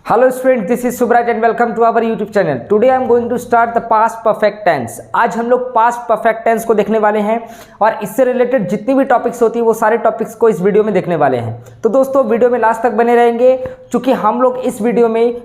Hello students, this is Subraj and welcome to our YouTube channel. Today I am going to start the past perfect tense. आज हम लोग past perfect tense को देखने वाले हैं और इससे रिलेटेड जितनी भी टॉपिक्स होती है वो सारे टॉपिक्स को इस वीडियो में देखने वाले हैं। तो दोस्तों वीडियो में लास्ट तक बने रहेंगे क्योंकि हम लोग इस वीडियो में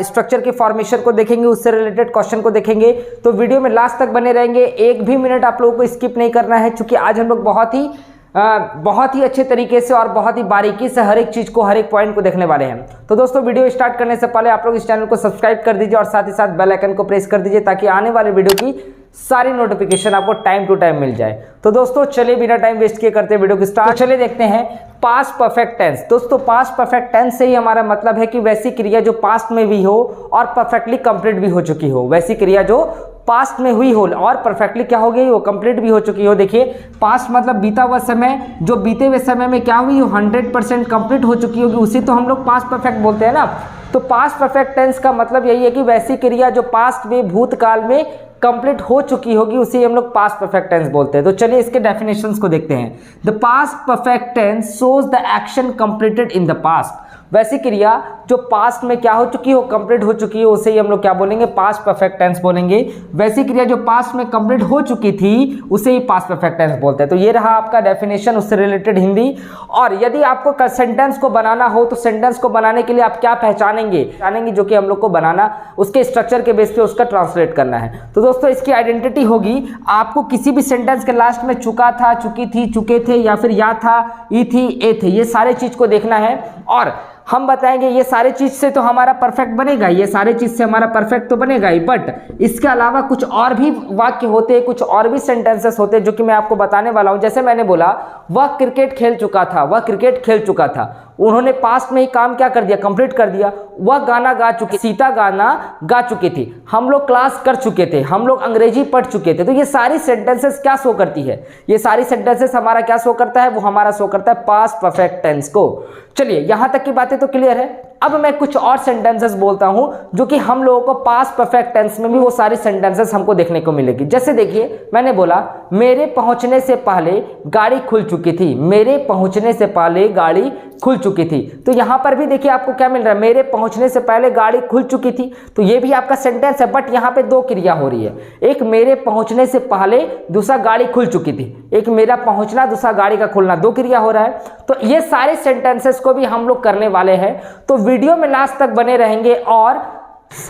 स्ट्रक्चर के फॉर्मेशन को देखेंगे, उससे रिलेटेड क्वेश्चन को देखेंगे। तो वीडियो में लास्ट तक बने रहेंगे, एक भी मिनट आप लोगों को स्किप नहीं करना है क्योंकि आज हम लोग बहुत ही अच्छे तरीके से और बहुत ही बारीकी से हर एक चीज़ को, हर एक पॉइंट को देखने वाले हैं। तो दोस्तों वीडियो स्टार्ट करने से पहले आप लोग इस चैनल को सब्सक्राइब कर दीजिए और साथ ही साथ बेल आइकन को प्रेस कर दीजिए ताकि आने वाले वीडियो की सारी नोटिफिकेशन आपको टाइम टू टाइम मिल जाए। तो दोस्तों चलिए बिना टाइम वेस्ट किए करते वीडियो की स्टार्ट। चलिए देखते हैं पास्ट परफेक्ट टेंस। दोस्तों पास्ट परफेक्ट टेंस से ही हमारा मतलब है कि वैसी क्रिया जो पास्ट में भी हो और परफेक्टली कंप्लीट भी हो चुकी हो। वैसी क्रिया जो पास्ट में हुई हो और परफेक्टली क्या हो गई हो, कंप्लीट भी हो चुकी हो। देखिए पास्ट मतलब बीता हुआ समय, जो बीते हुए समय में क्या हुई हो, 100% कंप्लीट हो चुकी होगी, उसी तो हम लोग पास्ट परफेक्ट बोलते हैं ना। तो पास्ट परफेक्ट टेंस का मतलब यही है कि वैसी क्रिया जो पास्ट में, भूतकाल में कंप्लीट हो चुकी होगी उसे हम लोग पास्ट परफेक्ट टेंस बोलते हैं। तो चलिए इसके डेफिनेशंस को देखते हैं। The past perfect tense shows the action completed in the past. वैसी क्रिया जो पास्ट में क्या हो चुकी हो, कंप्लीट हो चुकी हो, उसे ही हम लोग क्या बोलेंगे, पास्ट परफेक्ट टेंस बोलेंगे। वैसी क्रिया जो पास्ट में कंप्लीट हो चुकी थी उसे ही पास्ट परफेक्ट टेंस बोलते हैं। तो ये रहा आपका डेफिनेशन, उससे रिलेटेड हिंदी। और यदि आपको सेंटेंस को बनाना हो तो सेंटेंस को बनाने के लिए आप क्या पहचानेंगे जो कि हम लोग को बनाना, उसके स्ट्रक्चर के बेस पे उसका ट्रांसलेट करना है। तो दोस्तों इसकी आइडेंटिटी होगी, आपको किसी भी सेंटेंस के लास्ट में चुका था, चुकी थी, चुके थे या फिर या था, ई थी, ए थे, ये सारे चीज को देखना है और हम बताएंगे ये सारे चीज से तो हमारा परफेक्ट बनेगा, ये सारे चीज से हमारा परफेक्ट तो बनेगा ही, बट इसके अलावा कुछ और भी वाक्य होते हैं, कुछ और भी सेंटेंसेस होते हैं जो कि मैं आपको बताने वाला हूं। जैसे मैंने बोला वह क्रिकेट खेल चुका था, वह क्रिकेट खेल चुका था, उन्होंने पास्ट में ही काम क्या कर दिया, कंप्लीट कर दिया। वह गाना गा चुकी, सीता गाना गा चुकी थी, हम लोग क्लास कर चुके थे, हम लोग अंग्रेजी पढ़ चुके थे। तो ये सारी सेंटेंसेस क्या शो करती है, ये सारी सेंटेंसेस हमारा क्या शो करता है, वो हमारा शो करता है पास्ट परफेक्ट टेंस को। चलिए यहां तक की बातें तो क्लियर है। अब मैं कुछ और सेंटेंसेस बोलता हूं जो कि हम लोगों को पास्ट परफेक्ट टेंस में भी वो सारी सेंटेंसेस हमको देखने को मिलेगी। जैसे देखिए मैंने बोला मेरे पहुंचने से पहले गाड़ी खुल चुकी थी, मेरे पहुंचने से पहले गाड़ी खुल चुकी थी। तो यहां पर भी देखिए आपको क्या मिल रहा है, मेरे पहुंचने से पहले गाड़ी खुल चुकी थी। तो ये भी आपका सेंटेंस है, बट यहां पे दो क्रिया हो रही है, एक मेरे पहुंचने से पहले, दूसरा गाड़ी खुल चुकी थी। एक मेरा पहुंचना, दूसरा गाड़ी का खुलना, दो क्रिया हो रहा है। तो ये सारे सेंटेंसेस को भी हम लोग करने वाले हैं। तो वीडियो में लास्ट तक बने रहेंगे और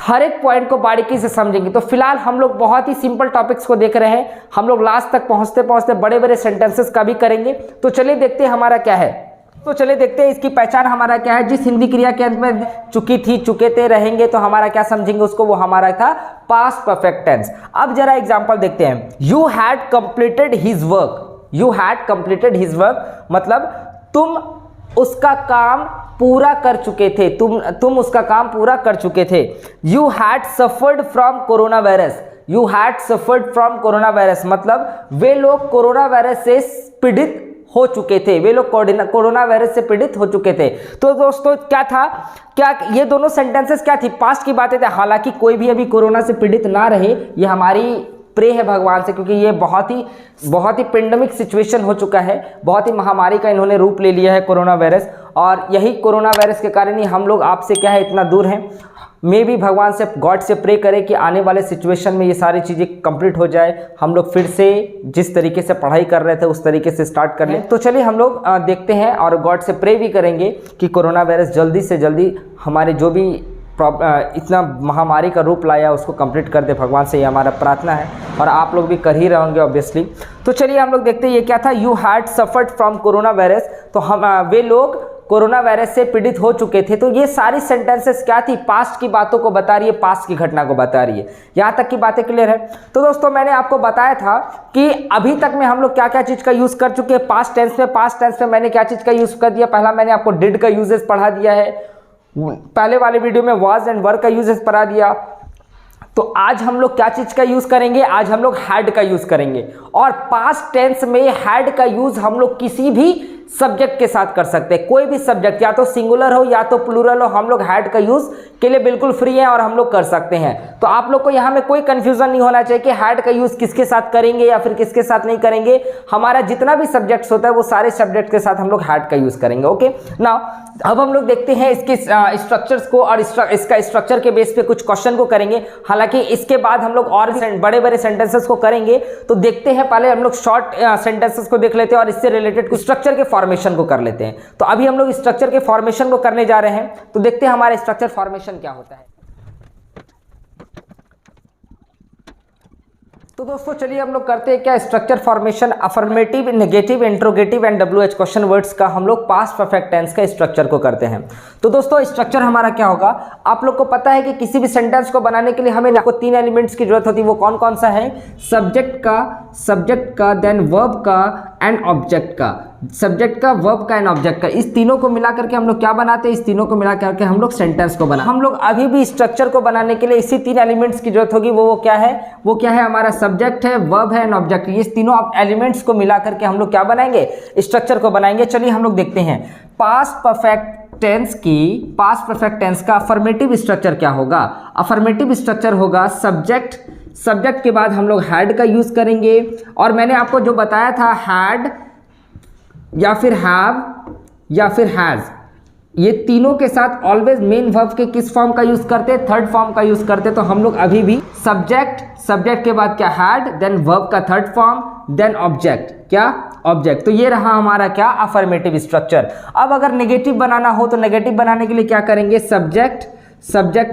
हर एक पॉइंट को बारीकी से समझेंगे। तो फिलहाल हम लोग बहुत ही सिंपल टॉपिक्स को देख रहे हैं, हम लोग लास्ट तक पहुंचते पहुंचते बड़े बड़े सेंटेंसेस का भी करेंगे। तो चलिए देखते हैं हमारा क्या है। तो चलिए देखते हैं इसकी पहचान हमारा क्या है। जिस हिंदी क्रिया के अंत में चुकी थी, चुके थे, रहेंगे, तो हमारा क्या समझेंगे उसको, वो हमारा था पास्ट परफेक्ट टेंस। अब जरा एग्जांपल देखते हैं। You had completed his work, you had completed his work मतलब तुम उसका काम पूरा कर चुके थे, तुम उसका काम पूरा कर चुके थे। You had suffered from corona virus, you had suffered from corona virus मतलब वे लोग कोरोना वायरस से पीड़ित हो चुके थे, वे लोग कोरोना वायरस से पीड़ित हो चुके थे। तो दोस्तों क्या था, क्या ये दोनों सेंटेंसेस क्या थी, पास्ट की बातें थे। हालांकि कोई भी अभी कोरोना से पीड़ित ना रहे, ये हमारी प्रे है भगवान से, क्योंकि ये बहुत ही पेंडेमिक सिचुएशन हो चुका है, बहुत ही महामारी का इन्होंने रूप ले लिया है कोरोना वायरस। और यही कोरोना वायरस के कारण ही हम लोग आपसे क्या है इतना दूर हैं। मैं भी भगवान से, गॉड से प्रे करें कि आने वाले सिचुएशन में ये सारी चीज़ें कंप्लीट हो जाए, हम लोग फिर से जिस तरीके से पढ़ाई कर रहे थे उस तरीके से स्टार्ट कर लें। तो चलिए हम लोग देखते हैं और गॉड से प्रे भी करेंगे कि कोरोना वायरस जल्दी से जल्दी हमारे जो भी इतना महामारी का रूप लाया उसको कंप्लीट कर दे। भगवान से ये हमारा प्रार्थना है और आप लोग भी कर ही रहोगे ऑब्वियसली। तो चलिए हम लोग देखते हैं ये क्या था। You had suffered from corona virus, तो हम वे लोग कोरोना वायरस से पीड़ित हो चुके थे। तो ये सारी सेंटेंसेस क्या थी, पास्ट की बातों को बता रही है, पास्ट की घटना को बता रही है। यहाँ तक की बातें क्लियर है। तो दोस्तों मैंने आपको बताया था कि अभी तक में हम लोग क्या क्या चीज़ का यूज़ कर चुके हैं पास्ट टेंस में। पास्ट टेंस में मैंने क्या चीज़ का यूज़ कर दिया, पहला मैंने आपको डिड का यूजेस पढ़ा दिया है, पहले वाले वीडियो में वाज एंड वर का यूजेस पढ़ा दिया। तो आज हम लोग क्या चीज का यूज करेंगे, आज हम लोग हैड का यूज करेंगे। और पास्ट टेंस में हैड का यूज हम लोग किसी भी सब्जेक्ट के साथ कर सकते हैं, कोई भी सब्जेक्ट, या तो सिंगुलर हो या तो प्लूरल हो, हम लोग हैड का यूज के लिए बिल्कुल फ्री है और हम लोग कर सकते हैं। तो आप लोग को यहाँ में कोई कंफ्यूजन नहीं होना चाहिए कि हैड का यूज किसके साथ करेंगे या फिर किसके साथ नहीं करेंगे। हमारा जितना भी सब्जेक्ट्स होता है वो सारे सब्जेक्ट के साथ हम लोग हैड का यूज करेंगे। ओके नाउ अब हम लोग देखते हैं इसके स्ट्रक्चर्स को और इसका स्ट्रक्चर के बेस पे कुछ क्वेश्चन को करेंगे। हालांकि इसके बाद हम लोग और भी बड़े बड़े सेंटेंसेस को करेंगे। तो देखते हैं, पहले हम लोग शॉर्ट सेंटेंसेस को देख लेते हैं और इससे रिलेटेड कुछ स्ट्रक्चर के फॉर्मेशन को कर लेते हैं। तो अभी हम लोग स्ट्रक्चर के फॉर्मेशन को करने जा रहे हैं। तो देखते हैं हमारा स्ट्रक्चर फॉर्मेशन क्या होता है। तो दोस्तों चलिए हम लोग करते हैं क्या, structure formation affirmative, negative, interrogative and WH question words का हम लोग पास्ट परफेक्ट टेंस का स्ट्रक्चर को करते हैं। तो दोस्तों स्ट्रक्चर हमारा क्या होगा, आप लोग को पता है कि किसी भी सेंटेंस को बनाने के लिए हमें आपको 3 एलिमेंट्स की जरूरत होती है। वो कौन कौन सा है, सब्जेक्ट का देन वर्ब का एंड ऑब्जेक्ट का। सब्जेक्ट का, वर्ब का एंड ऑब्जेक्ट का, इस तीनों को मिला करके हम लोग क्या बनाते हैं, इस तीनों को मिला करके हम लोग सेंटेंस को बनाते हैं। हम लोग अभी भी स्ट्रक्चर को बनाने के लिए इसी 3 एलिमेंट्स की जरूरत होगी। वो क्या है, वो क्या है, हमारा सब्जेक्ट है, वर्ब है एंड ऑब्जेक्ट। इस तीनों एलिमेंट्स को मिला करके हम लोग क्या बनाएंगे, स्ट्रक्चर को बनाएंगे। चलिए हम लोग देखते हैं पास्ट परफेक्ट टेंस का अफर्मेटिव स्ट्रक्चर क्या होगा। अफर्मेटिव स्ट्रक्चर होगा सब्जेक्ट के बाद हम लोग हैड का यूज करेंगे। और मैंने आपको जो बताया था, हैड या फिर हैव या फिर हैज, ये तीनों के साथ ऑलवेज मेन वर्ब के किस फॉर्म का यूज करते हैं, थर्ड फॉर्म का यूज करते हैं। तो हम लोग अभी भी सब्जेक्ट के बाद क्या, हैड, देन वर्ब का थर्ड फॉर्म, देन ऑब्जेक्ट, क्या, ऑब्जेक्ट। तो ये रहा हमारा क्या, अफर्मेटिव स्ट्रक्चर। अब अगर नेगेटिव बनाना हो तो नेगेटिव बनाने के लिए क्या करेंगे, सब्जेक्ट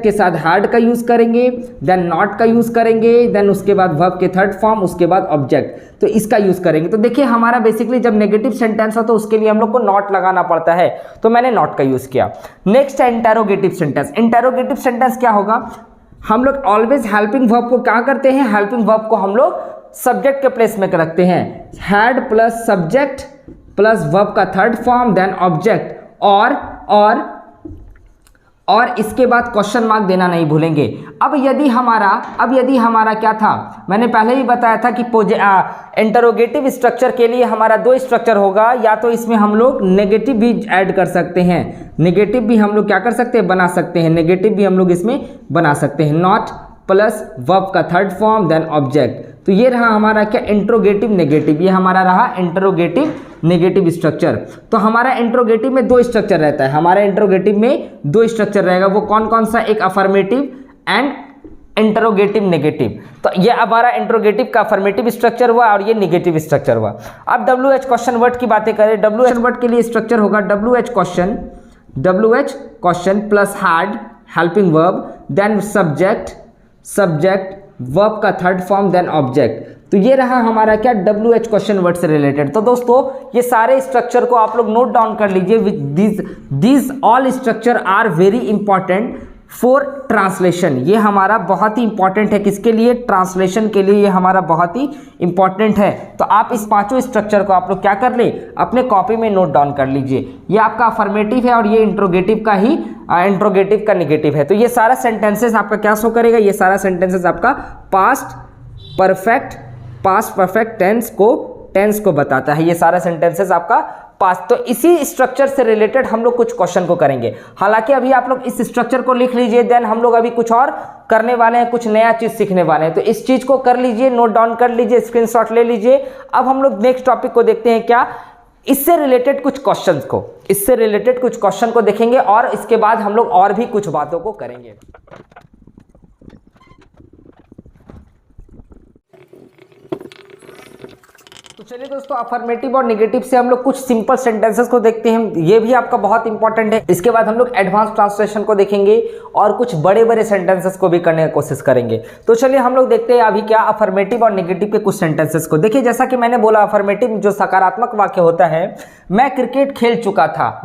के साथ हैड का यूज करेंगे, देन नॉट का यूज करेंगे, देन उसके बाद वर्ब के थर्ड फॉर्म, उसके बाद ऑब्जेक्ट, तो इसका यूज करेंगे। तो देखिए हमारा बेसिकली जब नेगेटिव सेंटेंस हो तो उसके लिए हम लोग को नॉट लगाना पड़ता है, तो मैंने नॉट का यूज किया। नेक्स्ट है इंटेरोगेटिव सेंटेंस। इंटेरोगेटिव सेंटेंस क्या होगा, हम लोग ऑलवेज हेल्पिंग वर्ब को क्या करते हैं, हेल्पिंग वर्ब को हम लोग सब्जेक्ट के प्लेस में रखते हैं। Had plus subject plus verb का थर्ड फॉर्म, देन ऑब्जेक्ट, और इसके बाद क्वेश्चन मार्क देना नहीं भूलेंगे। अब यदि हमारा क्या था, मैंने पहले ही बताया था कि इंटरोगेटिव स्ट्रक्चर के लिए हमारा 2 स्ट्रक्चर होगा। या तो इसमें हम लोग नेगेटिव भी ऐड कर सकते हैं, नेगेटिव भी हम लोग क्या कर सकते हैं, बना सकते हैं, नेगेटिव भी हम लोग इसमें बना सकते हैं। नॉट प्लस वर्ब का थर्ड फॉर्म, देन ऑब्जेक्ट। तो ये रहा हमारा क्या, इंट्रोगेटिव नेगेटिव, ये हमारा रहा इंट्रोगेटिव नेगेटिव स्ट्रक्चर। तो हमारा इंट्रोगेटिव में 2 स्ट्रक्चर रहता है, हमारा इंट्रोगेटिव में 2 स्ट्रक्चर रहेगा। वो कौन कौन सा, एक अफर्मेटिव एंड इंट्रोगेटिव नेगेटिव। तो ये हमारा इंट्रोगेटिव का अफर्मेटिव स्ट्रक्चर हुआ और ये नेगेटिव स्ट्रक्चर हुआ। अब WH क्वेश्चन वर्ड की बातें करें। WH वर्ड के लिए स्ट्रक्चर होगा WH question plus had helping verb, then subject verb का थर्ड फॉर्म, देन ऑब्जेक्ट। तो ये रहा हमारा क्या, WH क्वेश्चन वर्ड से रिलेटेड। तो दोस्तों ये सारे स्ट्रक्चर को आप लोग नोट डाउन कर लीजिए। These all structure are very important for translation. ये हमारा बहुत ही इंपॉर्टेंट है, किसके लिए, ट्रांसलेशन के लिए ये हमारा बहुत ही इंपॉर्टेंट है। तो आप इस 5 स्ट्रक्चर को आप लोग क्या कर ले, अपने कॉपी में नोट डाउन कर लीजिए। ये आपका अफर्मेटिव है और ये इंट्रोगेटिव का ही इंट्रोगेटिव का नेगेटिव है। तो ये सारा सेंटेंसेस आपका क्या शो करेगा, ये सारा सेंटेंसेस आपका पास्ट परफेक्ट टेंस को बताता है। ये सारा सेंटेंसेस आपका पास्ट। तो इसी स्ट्रक्चर से रिलेटेड हम लोग कुछ क्वेश्चन को करेंगे। हालांकि अभी आप लोग इस स्ट्रक्चर को लिख लीजिए, देन हम लोग अभी कुछ और करने वाले हैं, कुछ नया चीज सीखने वाले हैं। तो इस चीज को कर लीजिए, नोट डाउन कर लीजिए, स्क्रीनशॉट ले लीजिए। अब हम लोग नेक्स्ट टॉपिक को देखते हैं, क्या, इससे रिलेटेड कुछ क्वेश्चन को देखेंगे और इसके बाद हम लोग और भी कुछ बातों को करेंगे। तो चलिए दोस्तों, अफर्मेटिव और नेगेटिव से हम लोग कुछ सिंपल सेंटेंसेस को देखते हैं, ये भी आपका बहुत इंपॉर्टेंट है। इसके बाद हम लोग एडवांस ट्रांसलेशन को देखेंगे और कुछ बड़े बड़े सेंटेंसेस को भी करने की कोशिश करेंगे। तो चलिए हम लोग देखते हैं अभी क्या, अफर्मेटिव और नेगेटिव के कुछ सेंटेंसेस को। देखिए जैसा कि मैंने बोला, अफर्मेटिव जो सकारात्मक वाक्य होता है, मैं क्रिकेट खेल चुका था,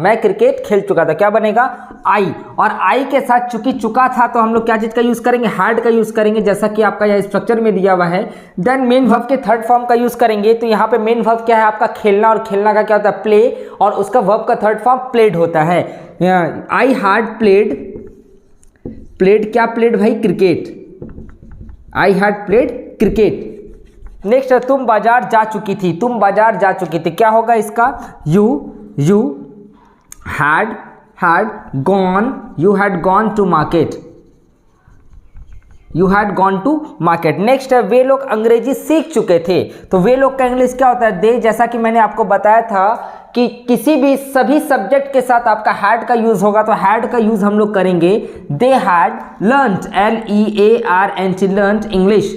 क्या बनेगा, आई। और आई के साथ चूंकि चुका था तो हम लोग क्या चीज का यूज करेंगे, हैड का यूज करेंगे, जैसा कि आपका यह स्ट्रक्चर में दिया हुआ है। देन मेन वर्ब के थर्ड फॉर्म का यूज करेंगे। तो यहाँ पे मेन वर्ब क्या है आपका, खेलना, और खेलना का क्या होता है, प्ले, और उसका वर्ब का थर्ड फॉर्म प्लेड होता है। आई हैड प्लेड क्या प्लेड भाई, cricket, I had played cricket. Next है तुम बाजार जा चुकी थी, क्या होगा इसका, you had gone to market, you had gone to market। Next है वे लोग अंग्रेजी सीख चुके थे, तो वे लोग का इंग्लिश क्या होता है, दे। जैसा कि मैंने आपको बताया था कि किसी भी सभी सब्जेक्ट के साथ आपका हैड का यूज होगा, तो हैड का यूज हम लोग करेंगे they had learned, LEARNT learned English,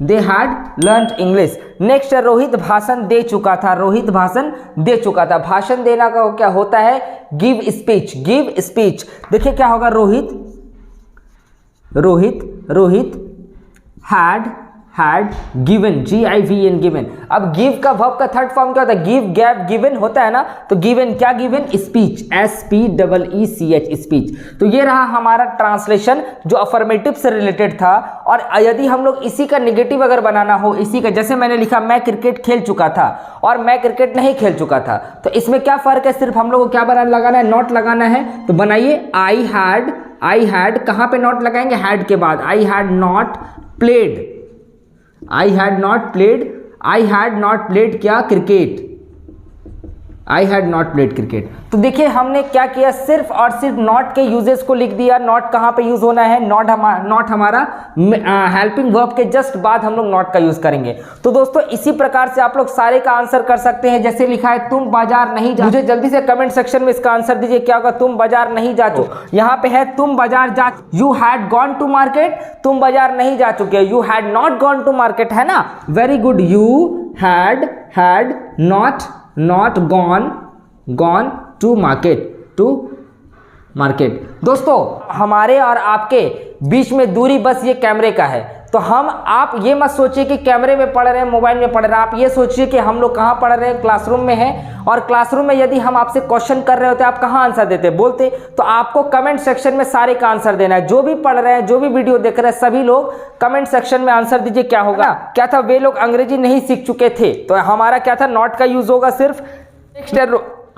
they had learned English. Next है रोहित भाषण दे चुका था, रोहित भाषण दे चुका था। भाषण देना का क्या होता है, गिव स्पीच, गिव स्पीच। देखिए क्या होगा, Rohit had given, GIVN given। अब गिव का वर्ब का थर्ड फॉर्म क्या होता है, गिव, गैव, गिवन होता है ना, तो गिवन क्या, गिवन स्पीच, SPEECH स्पीच। तो ये रहा हमारा ट्रांसलेशन जो अफर्मेटिव से रिलेटेड था। और यदि हम लोग इसी का निगेटिव अगर बनाना हो, इसी का, जैसे मैंने लिखा मैं क्रिकेट खेल चुका था और मैं क्रिकेट नहीं खेल चुका था, तो इसमें क्या फर्क है, सिर्फ हम लोग को क्या लगाना है, नॉट लगाना है। तो बनाइए आई हैड, कहाँ पे नॉट लगाएंगे, हैड के बाद, आई हैड नॉट प्लेड क्या, cricket, I had not played cricket. तो देखिए हमने क्या किया, सिर्फ और सिर्फ नॉट के यूजेस को लिख दिया। नॉट कहाँ पे यूज होना है, नॉट हमारा हेल्पिंग वर्ब के जस्ट बाद हम लोग नॉट का यूज करेंगे। तो दोस्तों इसी प्रकार से आप लोग सारे का आंसर कर सकते हैं। जैसे लिखा है तुम बाजार नहीं जा, मुझे जल्दी से कमेंट सेक्शन में इसका आंसर दीजिए, क्या होगा, तुम बाजार नहीं जा चुके। यहाँ पे है तुम बाजार जा, you had gone to market, तुम बाजार नहीं जा चुके, you had not gone to market, है ना, very good. You had not gone to market. दोस्तों हमारे और आपके बीच में दूरी बस ये कैमरे का है। तो आप ये मत सोचिए कि कैमरे में पढ़ रहे हैं, मोबाइल में पढ़ रहे हैं, आप ये सोचिए कि हम लोग कहाँ पढ़ रहे हैं, क्लासरूम में हैं। और क्लासरूम में यदि हम आपसे क्वेश्चन कर रहे होते, आप कहाँ आंसर देते, बोलते। तो आपको कमेंट सेक्शन में सारे का आंसर देना है। जो भी पढ़ रहे हैं, जो भी वीडियो देख रहे हैं, सभी लोग कमेंट सेक्शन में आंसर दीजिए। क्या होगा, क्या था, वे लोग अंग्रेजी नहीं सीख चुके थे, तो हमारा क्या था, नॉट का यूज होगा सिर्फ। नेक्स्ट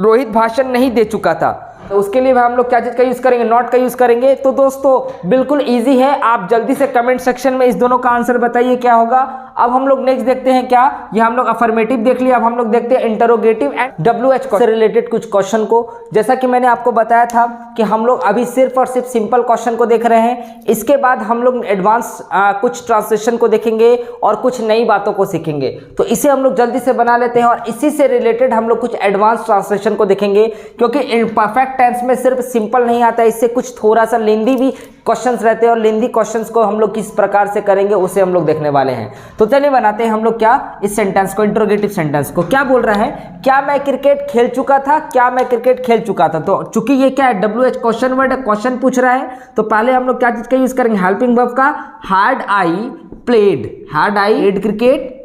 रोहित भाषण नहीं दे चुका था, तो उसके लिए हम लोग क्या चीज का यूज करेंगे, नॉट का यूज करेंगे। तो दोस्तों बिल्कुल इजी है, आप जल्दी से कमेंट सेक्शन में इस दोनों का आंसर बताइए क्या होगा। अब हम लोग नेक्स्ट देखते हैं, क्या ये हम लोग अफर्मेटिव देख लिया, अब हम लोग देखते हैं इंटरोगेटिव एंड WH से रिलेटेड कुछ क्वेश्चन को। जैसा कि मैंने आपको बताया था कि हम लोग अभी सिर्फ और सिर्फ सिंपल क्वेश्चन को देख रहे हैं, इसके बाद हम लोग एडवांस कुछ ट्रांसलेशन को देखेंगे और कुछ नई बातों को सीखेंगे। तो इसे हम लोग जल्दी से बना लेते हैं और इसी से रिलेटेड हम लोग कुछ एडवांस ट्रांसलेशन को देखेंगे, क्योंकि परफेक्ट टेंस में सिर्फ सिंपल नहीं आता है, इससे कुछ थोड़ा सा लेंदी भी क्वेश्चंस रहते हैं और लेंदी क्वेश्चंस को हम लोग किस प्रकार से करेंगे उसे हम लोग देखने वाले हैं। तो चलिए बनाते हैं हम लोग क्या, इस सेंटेंस को, इंटरोगेटिव सेंटेंस को। क्या बोल रहा है, क्या मैं क्रिकेट खेल चुका था, क्या मैं क्रिकेट खेल चुका था। तो चूंकि ये क्या है, WH क्वेश्चन वर्ड है, क्वेश्चन पूछ रहा है, तो पहले हम लोग क्या चीज का यूज करेंगे, हेल्पिंग वर्ब का। Had I played cricket,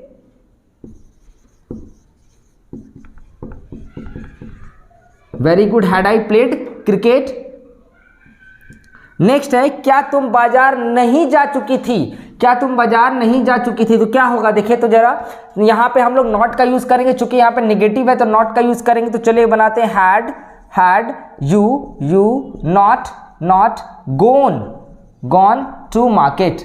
very good, had I played cricket. Next है, क्या तुम बाजार नहीं जा चुकी थी, क्या तुम बाजार नहीं जा चुकी थी। तो क्या होगा, देखिए तो जरा, यहां पे हम लोग नॉट का यूज करेंगे, चूंकि यहां पे नेगेटिव है तो नॉट का यूज करेंगे। तो चलिए बनाते हैं, had you not gone to market,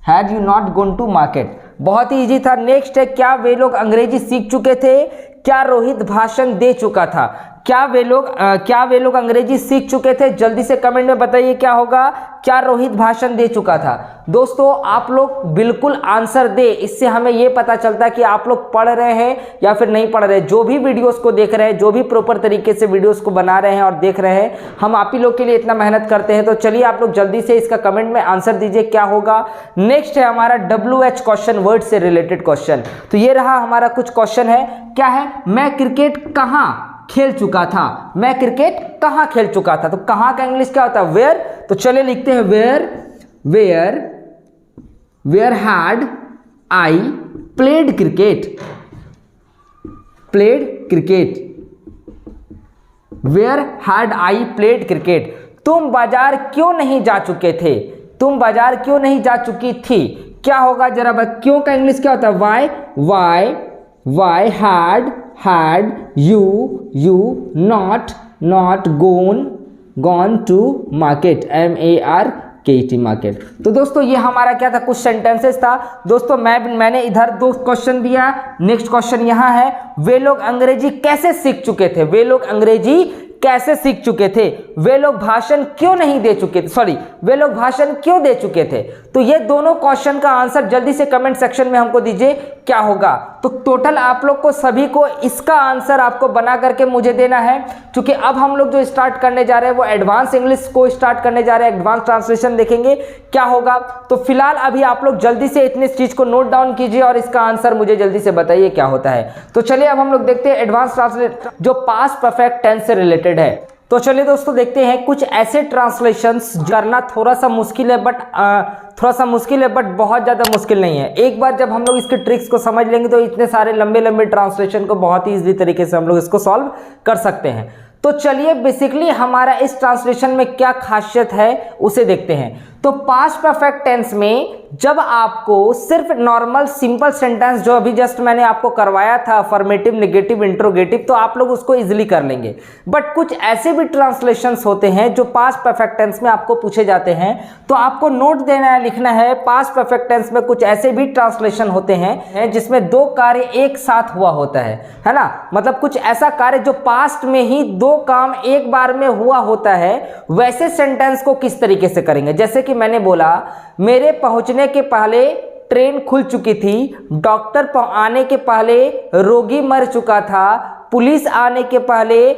had you not gone to market. बहुत ही इजी था। नेक्स्ट है, क्या वे लोग अंग्रेजी सीख चुके थे, क्या रोहित भाषण दे चुका था। क्या वे लोग अंग्रेजी सीख चुके थे, जल्दी से कमेंट में बताइए क्या होगा, क्या रोहित भाषण दे चुका था। दोस्तों आप लोग बिल्कुल आंसर दे, इससे हमें यह पता चलता है कि आप लोग पढ़ रहे हैं या फिर नहीं पढ़ रहे। जो भी वीडियोस को देख रहे हैं, जो भी प्रॉपर तरीके से वीडियोस को बना रहे हैं और देख रहे हैं, हम आप ही लोग के लिए इतना मेहनत करते हैं। तो चलिए आप लोग जल्दी से इसका कमेंट में आंसर दीजिए क्या होगा। नेक्स्ट है हमारा WH क्वेश्चन, वर्ड से रिलेटेड क्वेश्चन। तो ये रहा हमारा कुछ क्वेश्चन है, क्या है, मैं क्रिकेट कहाँ खेल चुका था, मैं क्रिकेट कहाँ खेल चुका था। तो कहाँ का इंग्लिश क्या होता है, वेयर। तो चले लिखते हैं, where had I played cricket, where had I played cricket. तुम बाजार क्यों नहीं जा चुके थे, तुम बाजार क्यों नहीं जा चुकी थी। क्या होगा जरा, क्यों का इंग्लिश क्या होता है, why had you not gone to market, केईटी मार्केट। तो दोस्तों ये हमारा क्या था, कुछ सेंटेंसेस था दोस्तों। मैंने इधर 2 क्वेश्चन दिया। नेक्स्ट क्वेश्चन यहाँ है, वे लोग अंग्रेजी कैसे सीख चुके थे? वे लोग अंग्रेजी कैसे सीख चुके थे? वे लोग भाषण क्यों नहीं दे चुके थे, सॉरी वे लोग भाषण क्यों दे चुके थे? तो ये दोनों क्वेश्चन का आंसर जल्दी से कमेंट सेक्शन में हमको दीजिए, क्या होगा। तो टोटल आप लोग को सभी को इसका आंसर आपको बना करके मुझे देना है, क्योंकि अब हम लोग जो स्टार्ट करने जा रहे हैं वो एडवांस इंग्लिश को स्टार्ट करने जा रहे हैं, एडवांस ट्रांसलेशन देखेंगे क्या होगा। तो फिलहाल अभी आप लोग जल्दी से इतनी चीज को नोट डाउन कीजिए और इसका आंसर मुझे जल्दी से बताइए क्या होता है। तो चलिए अब हम लोग देखते हैं एडवांस ट्रांसलेशन जो पास्ट परफेक्ट टेंस से रिलेटेड है। तो चलिए दोस्तों देखते हैं कुछ ऐसे ट्रांसलेशंस करना थोड़ा सा मुश्किल है, बट बहुत ज़्यादा मुश्किल नहीं है। एक बार जब हम लोग इसके ट्रिक्स को समझ लेंगे तो इतने सारे लंबे लंबे ट्रांसलेशन को बहुत ही ईजी तरीके से हम लोग इसको सॉल्व कर सकते हैं। तो चलिए बेसिकली हमारा इस ट्रांसलेशन में क्या खासियत है उसे देखते हैं। तो पास्ट परफेक्ट टेंस में जब आपको सिर्फ नॉर्मल सिंपल सेंटेंस जो अभी जस्ट मैंने आपको करवाया था, अफर्मेटिव, नेगेटिव, इंट्रोगेटिव, तो आप लोग उसको इजीली कर लेंगे। बट कुछ ऐसे भी ट्रांसलेशंस होते हैं जो पास्ट परफेक्ट टेंस में आपको पूछे जाते हैं, तो आपको नोट देना है, लिखना है पास्ट परफेक्ट टेंस में कुछ ऐसे भी ट्रांसलेशन होते हैं जिसमें 2 कार्य एक साथ हुआ होता है ना। मतलब कुछ ऐसा कार्य जो पास्ट में ही 2 काम एक बार में हुआ होता है, वैसे सेंटेंस को किस तरीके से करेंगे। जैसे कि मैंने बोला, मेरे पहुंचने के पहले ट्रेन खुल चुकी थी, डॉक्टर आने के पहले रोगी मर चुका था, पुलिस आने के पहले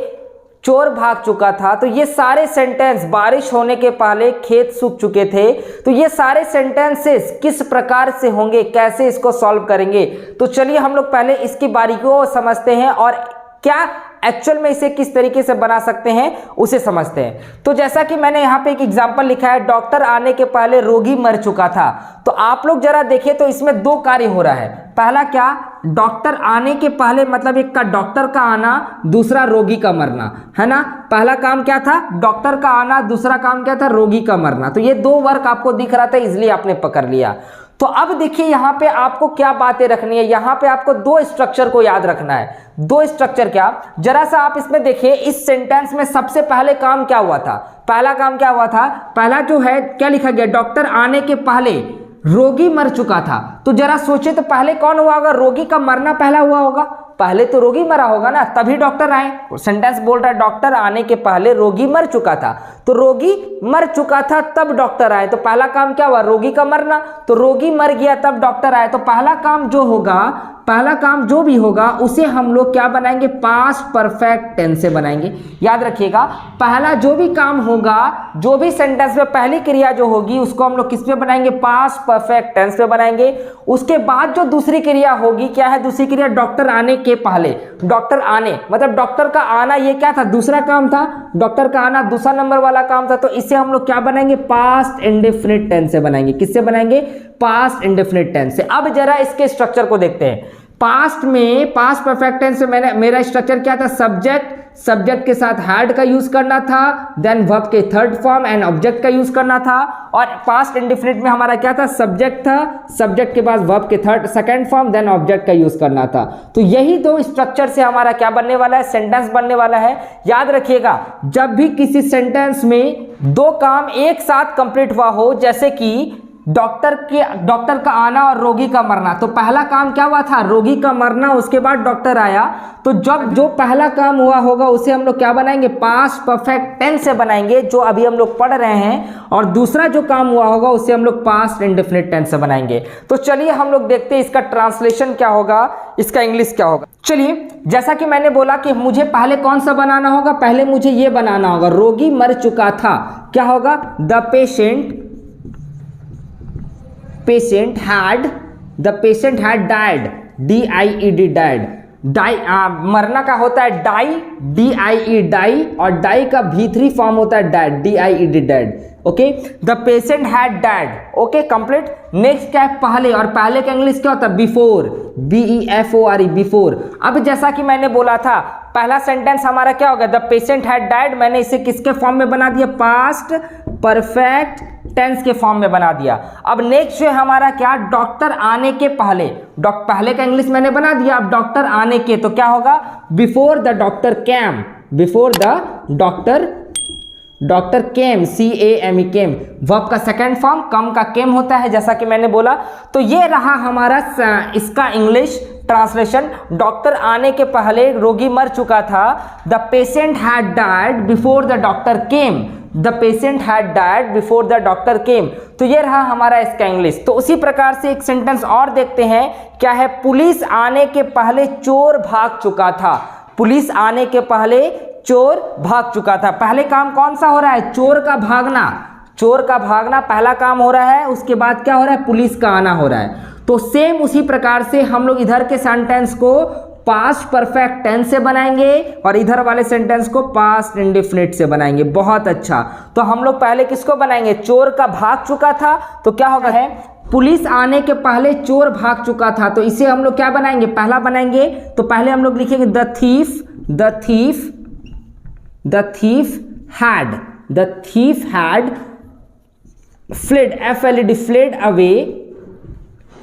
चोर भाग चुका था। तो ये सारे सेंटेंस, बारिश होने के पहले खेत सूख चुके थे, तो ये सारे सेंटेंसेस किस प्रकार से होंगे, कैसे इसको सॉल्व करेंगे। तो चलिए हम लोग पहले इसकी बारीकियों को समझते हैं और क्या एक्चुअल में इसे किस तरीके से बना सकते हैं उसे समझते हैं। तो जैसा कि मैंने यहाँ पे एक एग्जांपल लिखा है, डॉक्टर आने के पहले रोगी मर चुका था। तो आप लोग जरा देखिए तो इसमें 2 कार्य हो रहा है। पहला क्या, डॉक्टर आने के पहले, मतलब एक का डॉक्टर का आना, दूसरा रोगी का मरना, है ना। पहला काम क्या था, डॉक्टर का आना, दूसरा काम क्या था, रोगी का मरना। तो ये 2 वर्क आपको दिख रहा था, इजिली आपने पकड़ लिया। तो अब देखिए यहाँ पे आपको क्या बातें रखनी है। यहाँ पे आपको 2 स्ट्रक्चर को याद रखना है। 2 स्ट्रक्चर क्या, जरा सा आप इसमें देखिए, इस सेंटेंस में सबसे पहले काम क्या हुआ था। पहला काम क्या हुआ था, पहला जो है क्या लिखा गया, डॉक्टर आने के पहले रोगी मर चुका था। तो जरा सोचे तो पहले कौन हुआ होगा, रोगी का मरना पहला हुआ होगा। पहले तो रोगी मरा होगा ना, तभी डॉक्टर आए। सेंटेंस बोल रहा है डॉक्टर आने के पहले रोगी मर चुका था, तो रोगी मर चुका था तब डॉक्टर आए। तो पहला काम क्या हुआ, रोगी का मरना। तो रोगी मर गया तब डॉक्टर आए। तो पहला काम जो होगा, पहला काम जो भी होगा उसे हम लोग क्या बनाएंगे, पास्ट परफेक्ट टेंस से बनाएंगे। याद रखिएगा, पहला जो भी काम होगा, जो भी सेंटेंस में पहली क्रिया जो होगी उसको हम लोग किस पे बनाएंगे, पास्ट परफेक्ट टेंस पे बनाएंगे। उसके बाद जो दूसरी क्रिया होगी, क्या है दूसरी क्रिया, डॉक्टर आने के पहले। डॉक्टर आने मतलब डॉक्टर का आना, ये क्या था, दूसरा काम था। डॉक्टर का आना दूसरा नंबर वाला काम था। तो इसे हम लोग क्या बनाएंगे, पास्ट इंडेफिनिट टेंस से बनाएंगे। किससे बनाएंगे, पास्ट इंडेफिनिट टेंस से। अब जरा इसके स्ट्रक्चर को देखते हैं। पास्ट में, पास्ट परफेक्ट टेंस में मेरा स्ट्रक्चर क्या था, सब्जेक्ट के साथ हैड का यूज करना था, देन वर्ब के थर्ड फॉर्म एंड ऑब्जेक्ट का यूज करना था। और पास्ट इंडेफिनिट में हमारा क्या था, सब्जेक्ट था, सब्जेक्ट के बाद वर्ब के सेकंड फॉर्म, देन ऑब्जेक्ट का यूज करना था। तो यही 2 स्ट्रक्चर से हमारा क्या बनने वाला है, सेंटेंस बनने वाला है। याद रखिएगा, जब भी किसी सेंटेंस में 2 काम एक साथ कंप्लीट हुआ हो, जैसे कि डॉक्टर का आना और रोगी का मरना, तो पहला काम क्या हुआ था, रोगी का मरना, उसके बाद डॉक्टर आया। तो जब जो पहला काम हुआ होगा उसे हम लोग क्या बनाएंगे, पास्ट परफेक्ट टेंस से बनाएंगे, जो अभी हम लोग पढ़ रहे हैं। और दूसरा जो काम हुआ होगा उसे हम लोग पास्ट इंडेफिनिट टेंस से बनाएंगे। तो चलिए हम लोग देखते हैं इसका ट्रांसलेशन क्या होगा, इसका इंग्लिश क्या होगा। चलिए, जैसा कि मैंने बोला कि मुझे पहले कौन सा बनाना होगा, पहले मुझे ये बनाना होगा, रोगी मर चुका था। क्या होगा, the patient had died, D-I-E-D, died। मरना का होता है डाई, D-I-E, डाई, और डाई का V3 फॉर्म होता है dad, D-I-E-D, dad. Okay, the patient had dad. Okay, complete. Next क्या है, पहले, और पहले का इंग्लिश क्या होता है, बिफोर, B-E-F-O-R-E, बिफोर। अब जैसा कि मैंने बोला था, पहला सेंटेंस हमारा क्या होगा, द पेशेंट हैड डाइड, मैंने इसे किसके फॉर्म में बना दिया, पास्ट परफेक्ट टेंस के फॉर्म में बना दिया। अब नेक्स्ट है हमारा क्या, डॉक्टर आने के पहले, पहले का इंग्लिश मैंने बना दिया। अब डॉक्टर आने के, तो क्या होगा, before the doctor came, before the doctor doctor came, CAME came, verb का सेकंड फॉर्म, कम का केम होता है जैसा कि मैंने बोला। तो ये रहा हमारा इसका इंग्लिश ट्रांसलेशन। डॉक्टर आने के पहले रोगी मर चुका था। The patient had died before the doctor came, the patient had died before the doctor केम। तो ये रहा हमारा इसका इंग्लिश। तो उसी प्रकार से एक सेंटेंस और देखते हैं, क्या है, पुलिस आने के पहले चोर भाग चुका था। पुलिस आने के पहले चोर भाग चुका था। पहले काम कौन सा हो रहा है, चोर का भागना, चोर का भागना पहला काम हो रहा है। उसके बाद क्या हो रहा है, पुलिस का आना हो रहा है। तो सेम उसी प्रकार से हम लोग इधर के सेंटेंस को पास्ट परफेक्ट टेंस से बनाएंगे और इधर वाले सेंटेंस को पास्ट इंडेफिनिट से बनाएंगे। बहुत अच्छा। तो हम लोग पहले किसको बनाएंगे, चोर का भाग चुका था। तो क्या होगा है, पुलिस आने के पहले चोर भाग चुका था। तो इसे हम लोग क्या बनाएंगे, पहला बनाएंगे। तो पहले हम लोग लिखेंगे the thief had fled, FLED, fled away,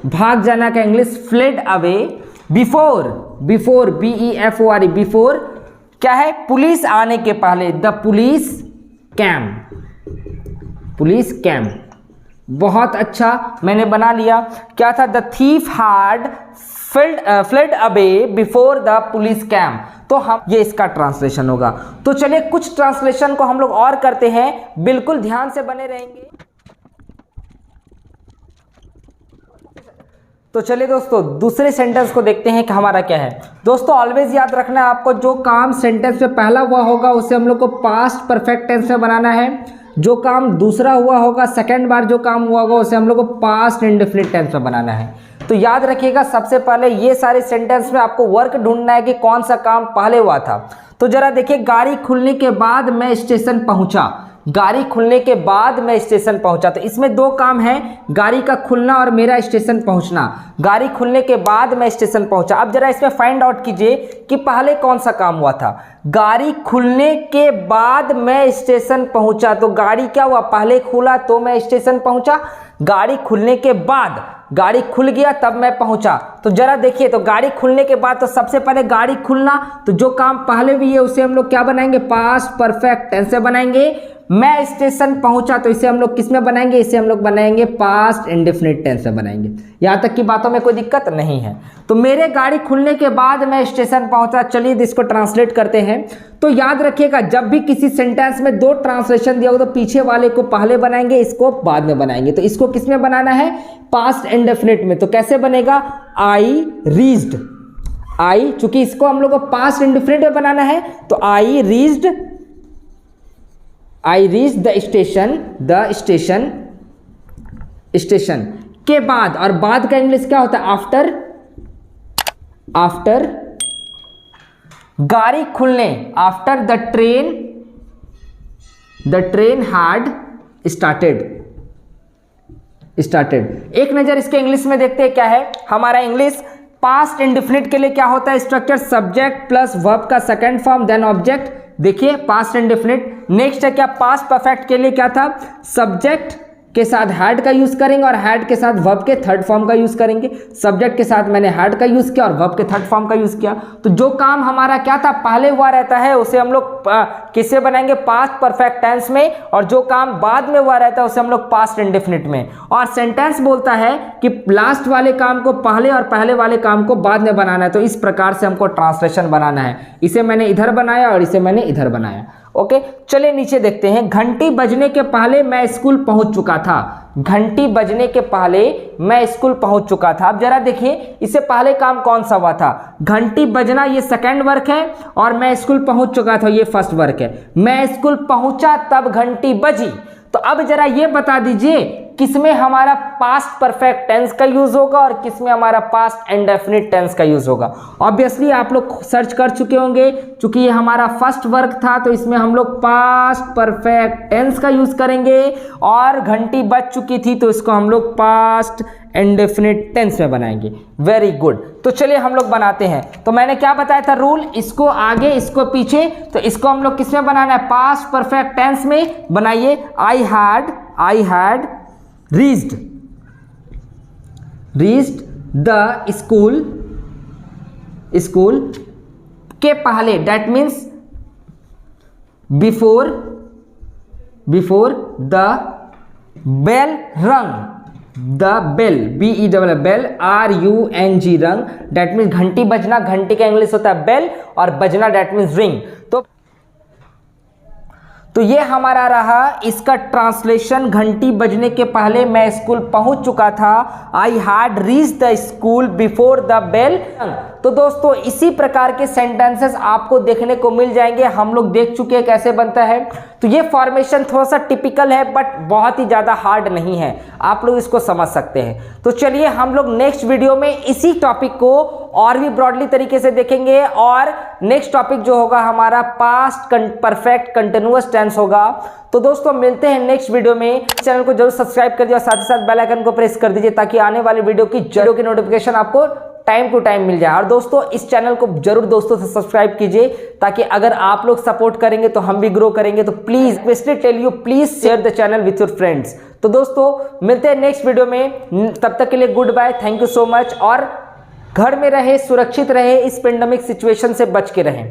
भाग जाना का English fled away, before BEFORE, before क्या है, पुलिस आने के पहले, द पुलिस कैम। बहुत अच्छा, मैंने बना लिया। क्या था, the thief had fled away before the police came। तो हम ये इसका ट्रांसलेशन होगा। तो चलिए कुछ ट्रांसलेशन को हम लोग और करते हैं, बिल्कुल ध्यान से बने रहेंगे। तो चलिए दोस्तों दूसरे सेंटेंस को देखते हैं कि हमारा क्या है। दोस्तों ऑलवेज याद रखना है आपको, जो काम सेंटेंस में पहला हुआ होगा उसे हम लोग को पास्ट परफेक्ट टेंस में बनाना है। जो काम दूसरा हुआ होगा, सेकंड बार जो काम हुआ होगा उसे हम लोग को पास्ट इंडेफिनिट टेंस में बनाना है। तो याद रखिएगा, सबसे पहले ये सारे सेंटेंस में आपको वर्क ढूंढना है कि कौन सा काम पहले हुआ था। तो जरा देखिए, गाड़ी खुलने के बाद मैं स्टेशन पहुंचा, गाड़ी खुलने के बाद मैं स्टेशन पहुंचा। तो इसमें दो काम है, गाड़ी का खुलना और मेरा स्टेशन पहुंचना। गाड़ी खुलने के बाद मैं स्टेशन पहुंचा। अब जरा इसमें फाइंड आउट कीजिए कि पहले कौन सा काम हुआ था। गाड़ी खुलने के बाद मैं स्टेशन पहुंचा। तो गाड़ी क्या हुआ, पहले खुला तो मैं स्टेशन पहुंचा। गाड़ी खुलने के बाद, गाड़ी खुल गया तब मैं पहुंचा। तो जरा देखिए, तो गाड़ी खुलने के बाद, तो सबसे पहले गाड़ी खुलना, तो जो काम पहले भी है उसे हम लोग क्या बनाएंगे, पास्ट परफेक्ट टेंस से बनाएंगे। मैं स्टेशन पहुंचा, तो इसे हम लोग किस में बनाएंगे, इसे हम लोग बनाएंगे पास्ट इंडेफिनिट टेंस में बनाएंगे। यहां तक की बातों में कोई दिक्कत नहीं है। तो मेरे गाड़ी खुलने के बाद मैं स्टेशन पहुंचा। चलिए इसको ट्रांसलेट करते हैं। तो याद रखिएगा, जब भी किसी सेंटेंस में दो ट्रांसलेशन दिया हो तो पीछे वाले को पहले बनाएंगे, इसको बाद में बनाएंगे। तो इसको किस में बनाना है, पास्ट इंडेफिनिट में। तो कैसे बनेगा, आई रीच्ड, आई, चूंकि इसको हम लोग को पास्ट इंडेफिनिट में बनाना है, तो आई रीच्ड द स्टेशन के बाद। और बाद का इंग्लिश क्या होता है, आफ्टर गाड़ी खुलने, after the train had started. एक नजर इसके इंग्लिश में देखते हैं क्या है हमारा इंग्लिश। पास्ट इंडेफिनिट के लिए क्या होता है, स्ट्रक्चर सब्जेक्ट प्लस वर्ब का सेकंड फॉर्म देन ऑब्जेक्ट। देखिए पास्ट इंडेफिनिट। नेक्स्ट है क्या, पास्ट परफेक्ट के लिए क्या था, सब्जेक्ट के साथ हैड का यूज करेंगे और हैड के साथ वर्ब के थर्ड फॉर्म का यूज करेंगे। सब्जेक्ट के साथ मैंने हैड का यूज किया और वर्ब के थर्ड फॉर्म का यूज किया। तो जो काम हमारा क्या था, पहले हुआ रहता है, उसे हम लोग किससे बनाएंगे, पास्ट परफेक्ट टेंस में। और जो काम बाद में हुआ रहता है उसे हम लोग पास्ट इंडेफिनिट में। और सेंटेंस बोलता है कि लास्ट वाले काम को पहले और पहले वाले काम को बाद में बनाना है। तो इस प्रकार से हमको ट्रांसलेशन बनाना है। इसे मैंने इधर बनाया और इसे मैंने इधर बनाया। ओके, चलिए नीचे देखते हैं। घंटी बजने के पहले मैं स्कूल पहुंच चुका था। घंटी बजने के पहले मैं स्कूल पहुंच चुका था। अब जरा देखिए, इससे पहले काम कौन सा हुआ था, घंटी बजना, ये सेकंड वर्क है, और मैं स्कूल पहुंच चुका था, ये फर्स्ट वर्क है। मैं स्कूल पहुंचा तब घंटी बजी। तो अब जरा ये बता दीजिए किसमें हमारा पास्ट परफेक्ट टेंस का यूज होगा और किसमें हमारा पास्ट इंडेफिनिट टेंस का यूज होगा। ऑब्वियसली आप लोग सर्च कर चुके होंगे, क्योंकि ये हमारा फर्स्ट वर्क था तो इसमें हम लोग पास्ट परफेक्ट टेंस का यूज करेंगे, और घंटी बज चुकी थी तो इसको हम लोग पास्ट इंडेफिनिट टेंस में बनाएंगे। Very good. तो चलिए हम लोग बनाते हैं। तो मैंने क्या बताया था रूल, इसको आगे इसको पीछे। तो इसको हम लोग किसमें बनाना है, पास्ट परफेक्ट टेंस में बनाइए। I had reached the school के पहले, that means before before the bell rung, the bell, BELL, bell RUNG, rung, that means घंटी बजना, घंटी का इंग्लिश होता है बेल, और बजना डेट मीन्स रिंग। तो ये हमारा रहा इसका ट्रांसलेशन। घंटी बजने के पहले मैं स्कूल पहुंच चुका था, I had reach the school before the bell. तो दोस्तों इसी प्रकार के सेंटेंसेस आपको देखने को मिल जाएंगे, हम लोग देख चुके हैं कैसे बनता है। तो ये फॉर्मेशन थोड़ा सा टिपिकल है बट बहुत ही ज़्यादा हार्ड नहीं है, आप लोग इसको समझ सकते हैं। तो चलिए हम लोग नेक्स्ट वीडियो में इसी टॉपिक को और भी ब्रॉडली तरीके से देखेंगे, और नेक्स्ट टॉपिक जो होगा हमारा पास्ट परफेक्ट कंटिन्यूअस टेंस होगा। तो दोस्तों मिलते हैं नेक्स्ट वीडियो में। चैनल को जरूर सब्सक्राइब कर दिया और साथ ही साथ बेल आइकन को प्रेस कर दीजिए ताकि आने वाले वीडियो की नोटिफिकेशन आपको टाइम टू टाइम मिल जाए। और दोस्तों इस चैनल को जरूर दोस्तों से सब्सक्राइब कीजिए ताकि अगर आप लोग सपोर्ट करेंगे तो हम भी ग्रो करेंगे। तो please requested tell you, please share the channel with your friends. तो दोस्तों मिलते हैं नेक्स्ट वीडियो में, तब तक के लिए good bye, thank you so much. और घर में रहे, सुरक्षित रहे, इस पेंडेमिक सिचुएशन से बच के रहें।